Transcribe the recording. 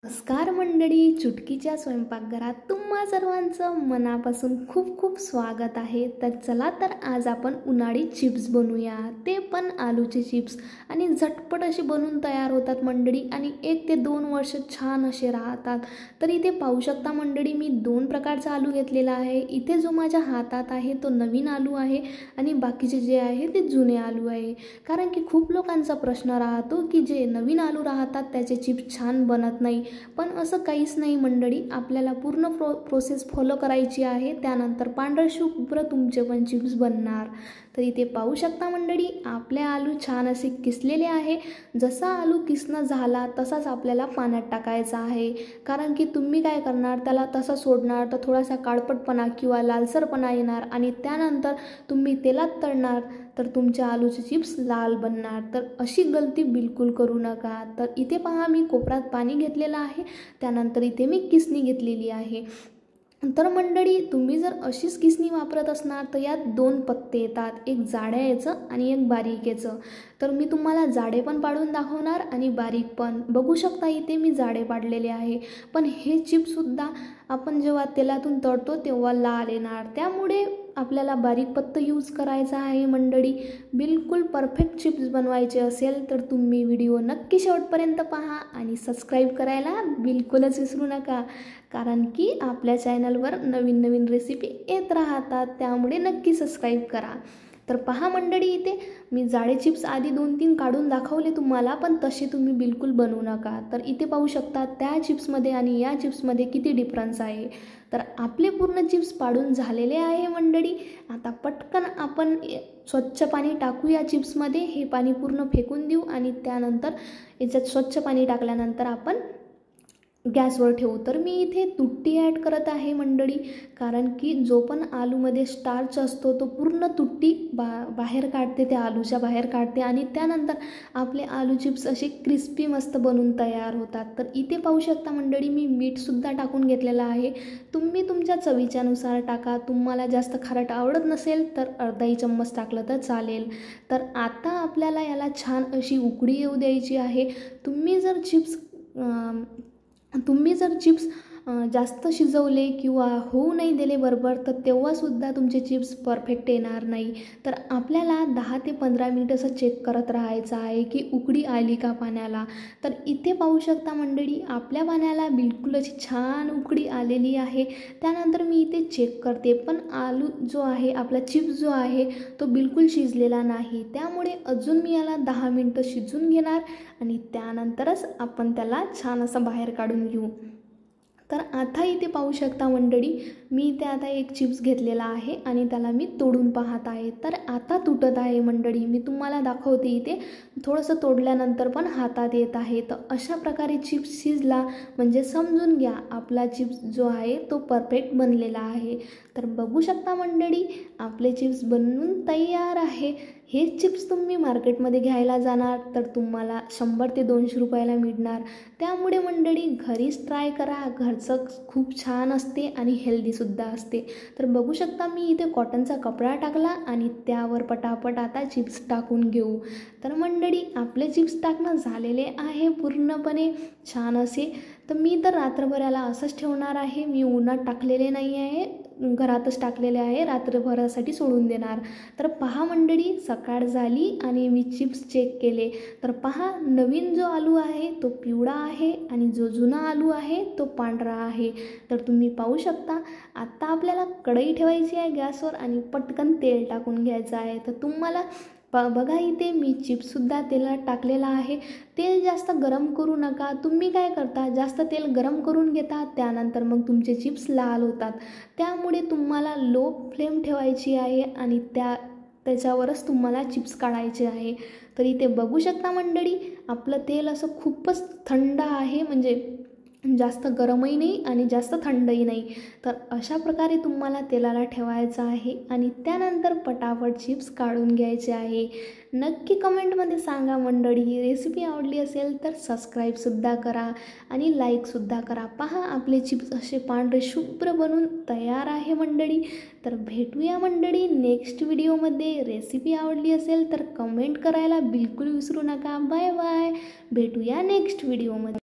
नमस्कार मंडळी, चुटकीच्या स्वयंपाकघरात तुम्हा सर्वांचं मनापासून खूप खूप स्वागत आहे। तर चला तर आज आपण उन्हाळी चिप्स बनवूया, ते पण आलूचे चिप्स। आणि झटपट असे बनवून तयार होतात मंडळी आणि 1 ते 2 वर्ष छान असे राहतात। तर इथे पाहू शकता मंडळी, मी 2 प्रकारचा आलू घेतलेला आहे। इथे जो माझ्या हातात आहे तो नवीन आलू आहे आणि बाकीचे जे आहे ते जुने आलू आहे। कारण की खूप लोकांचा प्रश्न राहतो की जे नवीन आलू राहतात त्याचे चिप्स छान बनत नाही, पण असं काहीच नाही मंडळी। आपल्याला पूर्ण प्रोसेस फॉलो करायची आहे, त्यानंतर पांढरे शुभ्र तुमचे पण चिप्स बनणार। तर इथे पाहू शकता मंडळी, आपले आलू छान असे किसलेले आहे। जसा आलू किसणं झाला तसाच आपल्याला पाण्यात टाकायचा आहे, कारण की तुम्ही काय करणार, त्याला तसा सोडणार तर थोडासा काळपटपणा किंवा लालसरपणा येणार आणि त्यानंतर तुम्ही तेलात तळणार तर तुमचे आलूचे चिप्स लाल बनणार। तर अशी गलती बिलकुल करू नका। तर इथे पहा, मी कोपऱ्यात पाणी घेतलेलं आहे, त्यानंतर इथे मी किसणी घेतलेली आहे। तर मंडळी, तुम्ही जर अशीच किसणी वापरत असणार तर यात 2 पत्ते येतात, एक जाड्या याचं आणि एक बारीक याचं। तर मी तुम्हाला जाडे पण पाडून दाखवणार आणि बारीक पण। बघू शकता इथे मी जाडे पाडलेले आहे, पण हे चिप्ससुद्धा आपण जेव्हा तेलातून तळतो तेव्हा लाल येणार, त्यामुळे आपल्याला बारीक पत्ता यूज करायचा आहे मंडळी। बिलकुल परफेक्ट चिप्स बनवायचे असेल तर तुम्ही व्हिडिओ नक्की शेवटपर्यंत पहा आणि सबस्क्राईब करायला बिलकुलच विसरू नका, कारण की आपल्या चॅनलवर नवीन नवीन रेसिपी येत राहतात, त्यामुळे नक्की सबस्क्राईब करा। तर पहा मंडळी, इथे मी जाडे चिप्स आधी 2-3 काढून दाखवले तुम्हाला, पण तसे तुम्ही बिलकुल बनवू नका। तर इथे पाहू शकता त्या चिप्समध्ये आणि या चिप्समध्ये किती डिफरन्स आहे। तर आपले पूर्ण चिप्स पाडून झालेले आहे मंडळी। आता पटकन आपण स्वच्छ पाणी टाकू या चिप्समध्ये, हे पाणी पूर्ण फेकून देऊ आणि त्यानंतर याच्यात स्वच्छ पाणी टाकल्यानंतर आपण गॅसवर ठेवू। तर मी इथे तुट्टी ॲड करत आहे मंडळी, कारण की जो पण आलूमध्ये स्टार्च असतो तो पूर्ण तुट्टी बाहेर काढते, त्या आलूच्या बाहेर काढते आणि त्यानंतर आपले आलू चिप्स असे क्रिस्पी मस्त बनून तयार होतात। तर इथे पाहू शकता मंडळी, मी मीठसुद्धा टाकून घेतलेलं आहे। तुम्ही तुमच्या चवीच्यानुसार टाका, तुम्हाला जास्त खारट आवडत नसेल तर अर्धाही चम्मच टाकलं तर चालेल। तर आता आपल्याला याला छान अशी उकळी येऊ द्यायची आहे। तुम्ही जर चिप्स जास्त शिजवले किंवा होऊ नाही दिले बरोबर तर तेव्हासुद्धा तुमचे चिप्स परफेक्ट येणार नाही। तर आपल्याला 10 ते 15 मिनिट असं चेक करत राहायचं आहे की उकळी आली का पाण्याला। तर इथे पाहू शकता मंडळी, आपल्या पाण्याला बिलकुल अशी छान उकळी आलेली आहे। त्यानंतर मी इथे चेक करते, पण आलू जो आहे, आपला चिप्स जो आहे तो बिलकुल शिजलेला नाही, त्यामुळे अजून मी याला 10 मिनिटं शिजून घेणार आणि त्यानंतरच आपण त्याला छान असं बाहेर काढून घेऊ। तर आता इथे पाहू शकता मंडळी, मी इथे आता एक चिप्स घेतलेला आहे आणि त्याला मी तोडून पाहत आहे। तर आता तुटत आहे मंडळी, मी तुम्हाला दाखवते। इथे थोडंसं तोडल्यानंतर पण हातात येत आहे। तर अशा प्रकारे चिप्स शिजला म्हणजे समजून घ्या आपला चिप्स जो आहे तो परफेक्ट बनलेला आहे। तर बघू शकता मंडळी, आपले चिप्स बनवून तयार आहे। हे चिप्स तुम्ही मार्केटमध्ये घ्यायला जाणार तर तुम्हाला 100 ते 200 रुपयाला मिळणार, त्यामुळे मंडळी घरीच ट्राय करा। घरचं खूप छान असते आणि हेल्दीसुद्धा असते। तर बघू शकता, मी इथे कॉटनचा कपडा टाकला आणि त्यावर पटापट आता चिप्स टाकून घेऊ। तर मंडळी, आपले चिप्स टाकणं झालेले आहे पूर्णपणे छान असे। तर मी तर रात्रभराला असंच ठेवणार आहे, मी उन्हात टाकलेले नाही आहे, घरातच टाकलेले आहे, रात्रभरासाठी सोडून देणार। तर पहा मंडळी, सकाळ झाली आणि मी चिप्स चेक केले तर पहा, नवीन जो आलू आहे तो पिवळा आहे आणि जो जुना आलू आहे तो पांढरा आहे। तर तुम्ही पाहू शकता, आता आपल्याला कढई ठेवायची आहे गॅसवर आणि पटकन तेल टाकून घ्यायचं आहे। तर तुम्हाला बघा, इथे मी चिप्ससुद्धा तेलात टाकलेला आहे। तेल जास्त गरम करू नका। तुम्ही काय करता, जास्त तेल गरम करून घेता, त्यानंतर मग तुमचे चिप्स लाल होतात, त्यामुळे तुम्हाला लो फ्लेम ठेवायची आहे आणि त्याच्यावरच तुम्हाला चिप्स काढायचे आहे। तर इथे बघू शकता मंडळी, आपलं तेल असं खूपच थंड आहे, म्हणजे जास्त गरमही नाही आणि जास्त थंडही नाही। तर अशा प्रकारे तुम्हाला तेलाला ठेवायचं आहे आणि त्यानंतर पटापट चिप्स काढून घ्यायचे आहे। नक्की कमेंटमध्ये सांगा मंडळी, ही रेसिपी आवडली असेल तर सबस्क्राईबसुद्धा करा आणि लाईकसुद्धा करा। पहा, आपले चिप्स असे पांढरे शुभ्र बनून तयार आहे मंडळी। तर भेटूया मंडळी नेक्स्ट व्हिडिओमध्ये। रेसिपी आवडली असेल तर कमेंट करायला बिलकुल विसरू नका। बाय बाय, भेटूया नेक्स्ट व्हिडिओमध्ये।